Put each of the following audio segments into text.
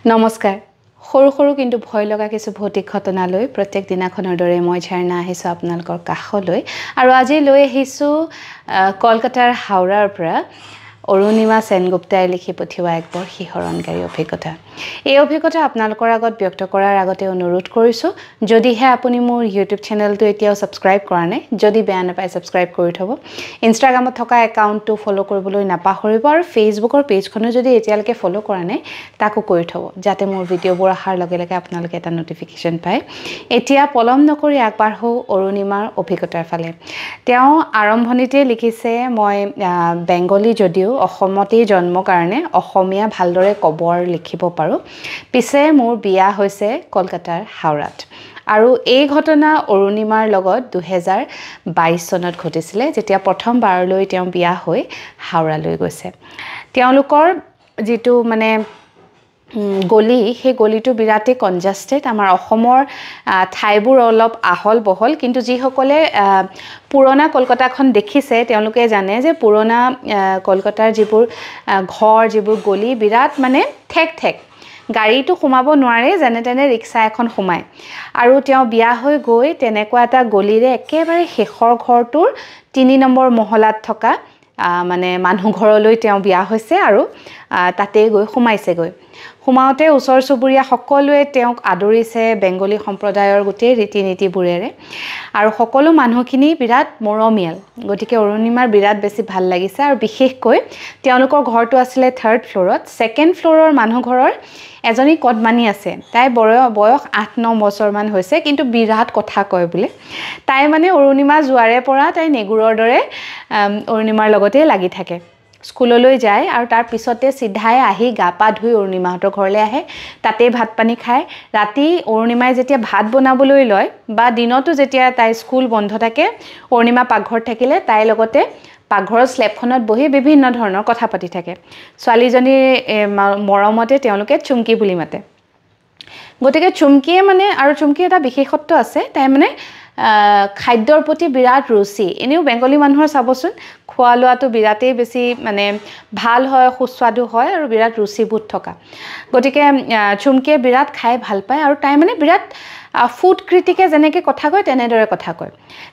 নমস্কাৰ সৰু সৰু কিন্তু ভয় লগা কিছু ভৌতিক ঘটনালৈ প্ৰত্যেক দিনাখনৰ দৰে মই ঝাৰণা আহিছোঁ আপোনালোকৰ কাষলৈ আৰু আজি লৈ আহিছোঁ কলকাতাৰ হাওৰাৰ পৰা অৰুণিমা সেনগুপ্তাই লিখি পঠিওৱা এক বৰ শিহৰণকাৰী অভিজ্ঞতা এই অভিজ্ঞতা আপোনালোকৰ আগত ব্যক্ত কৰাৰ আগতে অনুৰোধ কৰিছোঁ যদিহে আপুনি মোৰ ইউটিউব চেনেলটো এতিয়াও সাবস্ক্ৰাইব কৰা নাই যদি বেয়া নাপায় সাবস্ক্ৰাইব কৰি থব ইনষ্টাগ্ৰামত থকা একাউণ্টটো ফলো কৰিবলৈ নাপাহৰিব আৰু ফেচবুকৰ পেজখনো যদি এতিয়ালৈকে ফলো কৰা নাই তাকো কৰি থব যাতে মোৰ ভিডিঅ'বোৰ অহাৰ লগে লগে আপোনালোকে এটা নটিফিকেশ্যন পায় এতিয়া পলম নকৰি আগবাঢ়ো অৰুণিমাৰ অভিজ্ঞতাৰ ফালে তেওঁ আৰম্ভণিতে লিখিছে মই বেংগলী যদিও অসমতেই জন্ম কাৰণে অসমীয়া ভালদৰে কবৰ লিখিব পাৰো পিছে মোৰ বিয়া হৈছে কলকাতাৰ হাওৰাত আৰু এই ঘটনা অৰুণিমাৰ লগত 2022 চনত ঘটিছিলে যেতিয়া প্ৰথমবাৰলৈ তেওঁ বিয়া হৈ হাওৰালৈ গৈছে তেওঁলোকৰ যেটো মানে গলি সেই গলিটো বিৰাতে কনজাস্টেড আমাৰ অসমৰ ঠাইবোৰ অলপ আহল বহল কিন্তু যি সকলে পুৰণা কলকাতাখন দেখিছে তেওঁলোকে জানে যে পুৰণা কলকাতাৰ যিবোৰ ঘৰ যিবোৰ গলি বিৰাট মানে ঠেক গাড়ীটো সোমাব নোৱাৰে যেনে তেনে ৰিক্সা এখন সোমায় আৰু তেওঁ বিয়া হৈ গৈ তেনেকুৱা এটা গলিৰে একেবাৰে শেষৰ ঘৰটোৰ 3 নম্বৰ মহলাত থকা মানে মানুহ ঘৰলৈ তেওঁ বিয়া হৈছে আৰু তাতে গৈ সোমাইছেগৈ সোমাওতে ওচৰ চুবুৰীয়া সকলোৱে তেওঁক আদৰিছে বেংগলী সম্প্ৰদায়ৰ গোটেই ৰীতি নীতিবোৰেৰে আৰু সকলো মানুহখিনি বিৰাট মৰমিয়াল গতিকে অৰুণিমাৰ বিৰাট বেছি ভাল লাগিছে আৰু বিশেষকৈ তেওঁলোকৰ ঘৰটো আছিলে 3rd ফ্ল'ৰত 2nd ফ্ল'ৰৰ মানুহ ঘৰৰ এজনী কদমানি আছে তাই বয়স 8-9 বছৰমান হৈছে কিন্তু বিৰাট কথা কয় বোলে তাই মানে অৰুণিমা জুৱাৰে পৰা তাই নেগুৰৰ দৰে অৰুণিমাৰ লগতে লাগি থাকে স্কুললৈ যায় আৰু তাৰ পিছতে সিধাই আহি গাপা ধুই অৰুণিমাহঁতৰ ঘৰলৈ আহে তাতে ভাত পানী খায় ৰাতি অৰুণিমাই যেতিয়া ভাত বনাবলৈ লয় বা দিনতো যেতিয়া তাই স্কুল বন্ধ থাকে অৰুণিমা পাকঘৰত থাকিলে তাই লগতে পাকঘৰৰ স্লেপখনত বহি বিভিন্ন ধৰণৰ কথা পাতি থাকে ছোৱালীজনীৰ মৰমতে তেওঁলোকে চুমকি বুলি মাতে গতিকে চুমকিয়ে মানে আৰু চুমকি এটা বিশেষত্ব আছে তাই মানে খাদ্যৰ প্ৰতি বিৰাট ৰুচি এনেও বেংগলী মানুহৰ চাবচোন খোৱা লোৱাটো বিৰাটেই বেছি মানে ভাল হয় সুস্বাদু হয় আৰু বিৰাট ৰুচিবোধ থকা গতিকে চুমকিয়ে বিৰাট খাই ভাল পায় আৰু তাই মানে বিৰাট ফুড ক্ৰিটিকে যেনেকৈ কথা কয় তেনেদৰে কথা কয়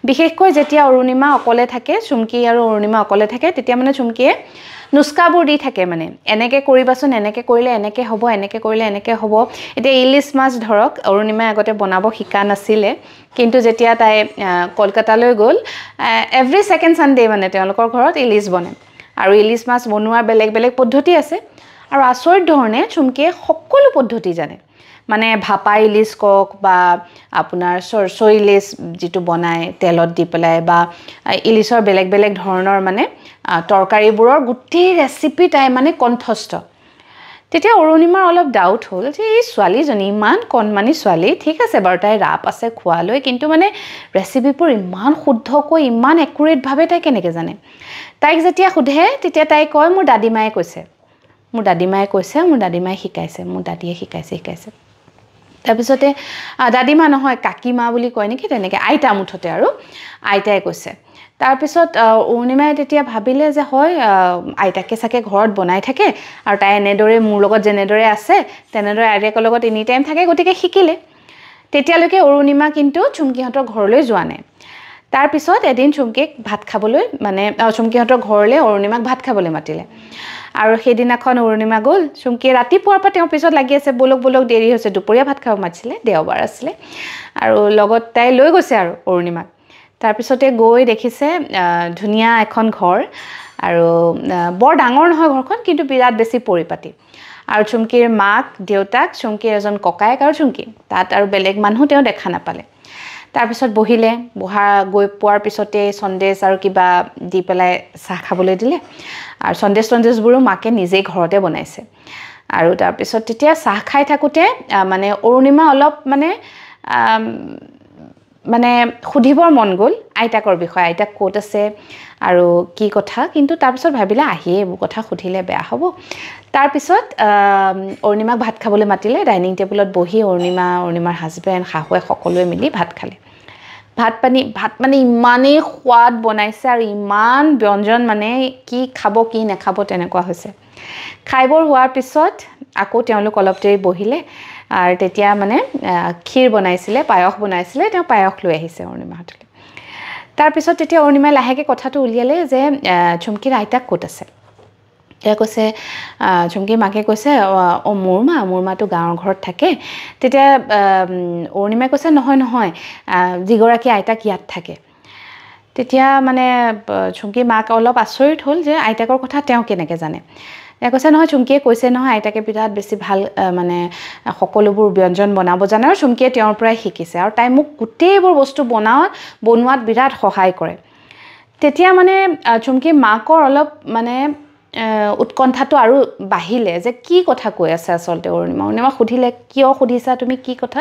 বিশেষকৈ যেতিয়া অৰুণিমা অকলে থাকে চুমকি আৰু অৰুণিমা অকলে থাকে তেতিয়া মানে চুমকিয়ে নুস্কাবোৰ দি থাকে মানে এনেকৈ কৰিবাচোন এনেকৈ কৰিলে এনেকৈ হ'ব এনেকৈ কৰিলে এনেকৈ হ'ব এতিয়া ইলিছ মাছ ধৰক অৰুণিমাই আগতে বনাব শিকা নাছিলে কিন্তু যেতিয়া তাই কলকাতালৈ গ'ল এভৰি সেকেন্ড সানডে মানে তেওঁলোকৰ ঘৰত ইলিছ বনে আৰু ইলিছ মাছ বনোৱাৰ বেলেগ বেলেগ পদ্ধতি আছে আৰু আচৰিত ধৰণে চুমকিয়ে সকলো পদ্ধতি জানে মানে ভাপা ইলিছ কক বা আপোনাৰ সৰসৈ ইলিছ যেটো বনায় তেলত দি পেলাই বা ইলিছৰ বেলেগ বেলেগ ধৰণৰ মানে তৰকাৰীবোৰৰ গোটেই ৰেচিপি তাই মানে কণ্ঠস্থ তেতিয়া অৰুণিমাৰ অলপ ডাউট হ'ল যে এই ছোৱালীজনী ইমান কণমানি ছোৱালী ঠিক আছে বাৰু তাই ৰাপ আছে খোৱালৈ কিন্তু মানে ৰেচিপিবোৰ ইমান শুদ্ধকৈ ইমান একুৰেটভাৱে তাই কেনেকৈ জানে তাইক যেতিয়া সোধে তেতিয়া তাই কয় মোৰ দাদিমায়ে কৈছে মোৰ দাদিমায়ে শিকাইছে মোৰ দাদিয়ে শিকাইছে তাৰপিছতে দাদিমা নহয় কাকিমা বুলি কয় নেকি তেনেকৈ আইতা মুঠতে আৰু আইতাই কৈছে তাৰপিছত অৰুণিমাই তেতিয়া ভাবিলে যে হয় আইতাকে চাকে ঘৰত বনাই থাকে আৰু তাই এনেদৰে মোৰ লগত যেনেদৰে আছে তেনেদৰে আইতাকৰ লগত এনি টাইম থাকে গতিকে শিকিলে তেতিয়ালৈকে অৰুণিমা কিন্তু চুমকিহঁতৰ ঘৰলৈ যোৱা নাই তাৰপিছত এদিন চুমকিক ভাত খাবলৈ মানে চুমকিহঁতৰ ঘৰলৈ অৰুণিমাক ভাত খাবলৈ মাতিলে আৰু সেইদিনাখন অৰুণিমা গ'ল চুমকিয়ে ৰাতিপুৱাৰ পৰা তেওঁ পিছত লাগি আছে বলক দেৰি হৈছে দুপৰীয়া ভাত খাব মাতিছিলে দেওবাৰ আছিলে আৰু লগত তাই লৈ গৈছে আৰু অৰুণিমাক তাৰপিছতে গৈ দেখিছে ধুনীয়া এখন ঘৰ আৰু বৰ ডাঙৰ নহয় ঘৰখন কিন্তু বিৰাট বেছি পৰিপাটি আৰু চুমকিৰ মাক দেউতাক চুমকিৰ এজন ককায়েক আৰু চুমকি তাত আৰু বেলেগ মানুহ তেওঁ দেখা নাপালে তাৰপিছত বহিলে গৈ পোৱাৰ পিছতে সন্দেশ আৰু কিবা দি পেলাই চাহ খাবলৈ দিলে আৰু সন্দেশবোৰো মাকে নিজেই ঘৰতে বনাইছে আৰু তাৰপিছত তেতিয়া চাহ খাই থাকোঁতে মানে অৰুণিমা অলপ মানে সুধিবৰ মন গ'ল আইতাকৰ বিষয়ে আইতাক ক'ত আছে আৰু কি কথা কিন্তু তাৰপিছত ভাবিলে আহিয়ে এইবোৰ কথা সুধিলে বেয়া হ'ব তাৰপিছত অৰুণিমাক ভাত খাবলৈ মাতিলে ডাইনিং টেবুলত বহি অৰুণিমাৰ হাজবেণ্ড শাহুৱে সকলোৱে মিলি ভাত খালে ভাত মানে ইমানেই সোৱাদ বনাইছে আৰু ইমান ব্যঞ্জন মানে কি খাব কি নাখাব তেনেকুৱা হৈছে খাইবৰ হোৱাৰ পিছত আকৌ তেওঁলোক অলপ দেৰি বহিলে আৰু তেতিয়া মানে ক্ষীৰ বনাইছিলে পায়স বনাইছিলে তেওঁ পায়স লৈ আহিছে অৰুণিমাহঁতলৈ তাৰ পিছত তেতিয়া অৰুণিমাই লাহেকৈ কথাটো উলিয়ালে যে চুমকিৰ আইতাক ক'ত আছে তেওঁ কৈছে চুমকিৰ মাকে কৈছে মোৰ মাটো গাঁৱৰ ঘৰত থাকে তেতিয়া অৰুণিমাই কৈছে নহয় যিগৰাকী আইতাক ইয়াত থাকে তেতিয়া মানে চুমকিৰ মাক অলপ আচৰিত হ'ল যে আইতাকৰ কথা তেওঁ কেনেকৈ জানে তেওঁ কৈছে নহয় চুমকিয়ে কৈছে নহয় আইতাকে বিৰাট বেছি ভাল মানে সকলোবোৰ ব্যঞ্জন বনাব জানে আৰু চুমকিয়ে তেওঁৰ পৰাই শিকিছে আৰু তাই মোক গোটেইবোৰ বস্তু বনোৱাত বিৰাট সহায় কৰে তেতিয়া মানে চুমকিৰ মাকৰ অলপ মানে উৎকণ্ঠাটো আৰু বাঢ়িলে যে কি কথা কৈ আছে আচলতে অৰুণিমা সুধিলে কিয় সুধিছা তুমি কি কথা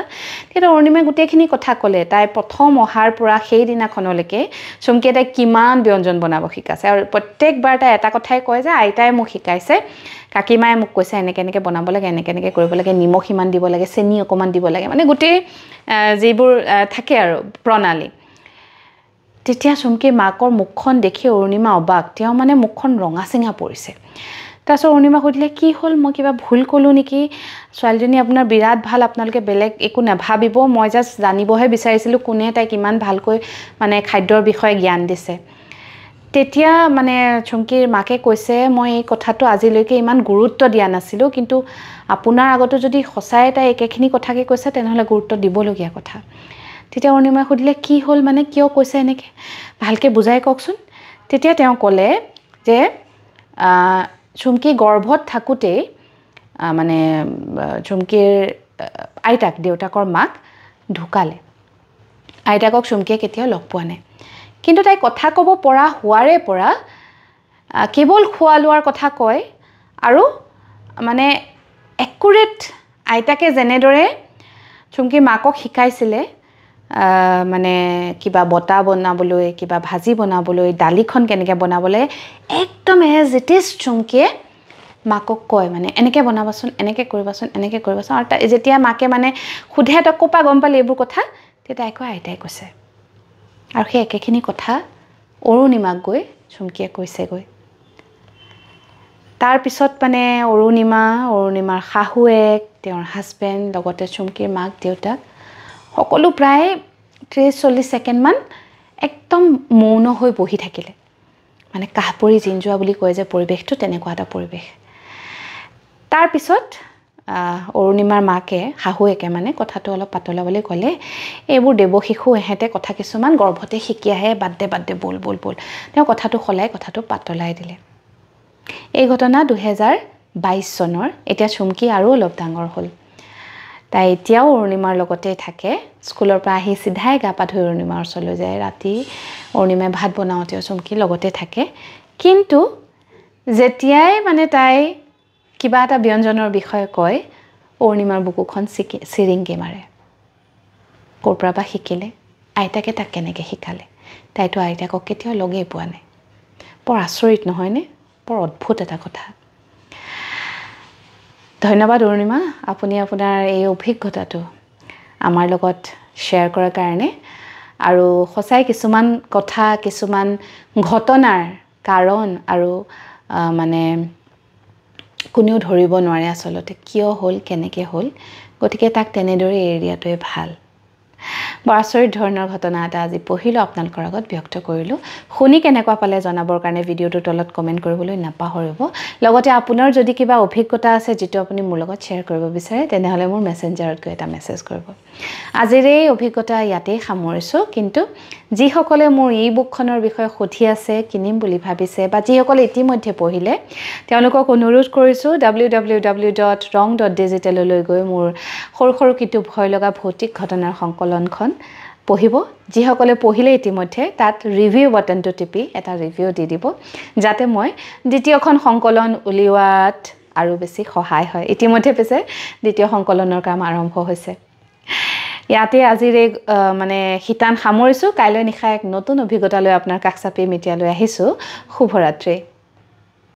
তেতিয়া অৰুণিমাই গোটেইখিনি কথা ক'লে তাই প্ৰথম অহাৰ পৰা সেই দিনাখনলৈকে চুমকিয়ে তাই কিমান ব্যঞ্জন বনাব শিকাইছে আৰু প্ৰত্যেকবাৰ তাই এটা কথাই কয় যে আইতাই মোক শিকাইছে কাকিমায়ে মোক কৈছে এনেকৈ বনাব লাগে এনেকৈ কৰিব লাগে নিমখ ইমান দিব লাগে চেনি অকণমান দিব লাগে মানে গোটেই যিবোৰ থাকে আৰু প্ৰণালী তেতিয়া চুমকিৰ মাকৰ মুখখন দেখি অৰুণিমা অবাক তেওঁ মানে মুখখন ৰঙা চিঙা পৰিছে তাৰপিছত অৰুণিমা সুধিলে কি হ'ল মই কিবা ভুল ক'লোঁ নেকি ছোৱালীজনী আপোনাৰ বিৰাট ভাল আপোনালোকে বেলেগ একো নাভাবিব মই জাষ্ট জানিবহে বিচাৰিছিলোঁ কোনে তাইক ইমান ভালকৈ মানে খাদ্যৰ বিষয়ে জ্ঞান দিছে তেতিয়া মানে চুমকিৰ মাকে কৈছে মই এই কথাটো আজিলৈকে ইমান গুৰুত্ব দিয়া নাছিলোঁ কিন্তু আপোনাৰ আগতো যদি সঁচাই তাই একেখিনি কথাকে কৈছে তেনেহ'লে গুৰুত্ব দিবলগীয়া কথা তেতিয়া অৰুণিমাই সুধিলে কি হ'ল মানে কিয় কৈছে এনেকৈ ভালকৈ বুজাই কওকচোন তেতিয়া তেওঁ ক'লে যে চুমকি গৰ্ভত থাকোঁতেই মানে চুমকিৰ আইতাক দেউতাকৰ মাক ঢুকালে আইতাকক চুমকিয়ে কেতিয়াও লগ পোৱা নাই কিন্তু তাই কথা ক'ব পৰা হোৱাৰে পৰা কেৱল খোৱা লোৱাৰ কথা কয় আৰু মানে একুৰেট আইতাকে যেনেদৰে চুমকিৰ মাকক শিকাইছিলে মানে কিবা বটা বনাবলৈ কিবা ভাজি বনাবলৈ দালিখন কেনেকৈ বনাবলৈ একদম এজ ইট ইজ চুমকিয়ে মাকক কয় মানে এনেকৈ বনাবাচোন এনেকৈ কৰিবাচোন আৰু যেতিয়া মাকে মানে সোধে তই ক'ৰ পৰা গম পালি এইবোৰ কথা তেতিয়া তাই কয় আইতাই কৈছে আৰু সেই একেখিনি কথা অৰুণিমাক গৈ চুমকিয়ে কৈছেগৈ তাৰপিছত মানে অৰুণিমাৰ শাহুৱেক তেওঁৰ হাজবেণ্ড লগতে চুমকিৰ মাক দেউতাক সকলো প্ৰায় 30-40 ছেকেণ্ডমান একদম মৌন হৈ বহি থাকিলে মানে কাহ পৰি জিন যোৱা বুলি কয় যে পৰিৱেশটো তেনেকুৱা এটা পৰিৱেশ তাৰপিছত অৰুণিমাৰ মাকে শাহুৱেকে মানে কথাটো অলপ পাতলাবলৈ ক'লে এইবোৰ দেৱশিশু এহেঁতে কথা কিছুমান গৰ্ভতে শিকি আহে বাদ দে বল তেওঁ কথাটো সলাই কথাটো পাতলাই দিলে এই ঘটনা 2022 চনৰ এতিয়া চুমকি আৰু অলপ ডাঙৰ হ'ল তাই এতিয়াও অৰুণিমাৰ লগতেই থাকে স্কুলৰ পৰা আহি চিধাই গা পা ধুই অৰুণিমাৰ ওচৰলৈ যায় ৰাতি অৰুণিমাই ভাত বনাওঁতেও চুমকি লগতে থাকে কিন্তু যেতিয়াই মানে তাই কিবা এটা ব্যঞ্জনৰ বিষয়ে কয় অৰুণিমাৰ বুকুখন চিৰিংকে মাৰে ক'ৰ পৰা বা শিকিলে আইতাকে তাক কেনেকৈ শিকালে তাইতো আইতাকক কেতিয়াও লগেই পোৱা নাই বৰ আচৰিত নহয়নে বৰ অদ্ভুত এটা কথা ধন্যবাদ অৰুণিমা আপুনি আপোনাৰ এই অভিজ্ঞতাটো আমাৰ লগত শ্বেয়াৰ কৰাৰ কাৰণে আৰু সঁচাই কিছুমান কথা কিছুমান ঘটনাৰ কাৰণ আৰু মানে কোনেও ধৰিব নোৱাৰে আচলতে কিয় হ'ল কেনেকৈ হ'ল গতিকে তাক তেনেদৰে এৰি দিয়াটোৱে ভাল বৰ আচৰিত ধৰণৰ ঘটনা এটা আজি পঢ়িলোঁ আপোনালোকৰ আগত ব্যক্ত কৰিলোঁ শুনি কেনেকুৱা পালে জনাবৰ কাৰণে ভিডিঅ'টোৰ তলত কমেণ্ট কৰিবলৈ নাপাহৰিব লগতে আপোনাৰ যদি কিবা অভিজ্ঞতা আছে যিটো আপুনি মোৰ লগত শ্বেয়াৰ কৰিব বিচাৰে তেনেহ'লে মোৰ মেছেঞ্জাৰত গৈ এটা মেছেজ কৰিব আজিৰ এই অভিজ্ঞতা ইয়াতেই সামৰিছোঁ কিন্তু যিসকলে মোৰ ই বুকখনৰ বিষয়ে সুধি আছে কিনিম বুলি ভাবিছে বা যিসকলে ইতিমধ্যে পঢ়িলে তেওঁলোকক অনুৰোধ কৰিছোঁ www.rong.digital লৈ গৈ মোৰ সৰু কিন্তু ভয় লগা ভৌতিক ঘটনাৰ সংকলনখন পঢ়িব যিসকলে পঢ়িলে ইতিমধ্যে তাত ৰিভিউ বাটনটো টিপি এটা ৰিভিউ দি দিব যাতে মই দ্বিতীয়খন সংকলন উলিওৱাত আৰু বেছি সহায় হয় ইতিমধ্যে পিছে দ্বিতীয় সংকলনৰ কাম আৰম্ভ হৈছে ইয়াতে আজিৰ এই মানে শিতান সামৰিছোঁ কাইলৈ নিশা এক নতুন অভিজ্ঞতা লৈ আপোনাৰ কাষ চাপি মিডিয়ালৈ আহিছোঁ শুভৰাত্ৰি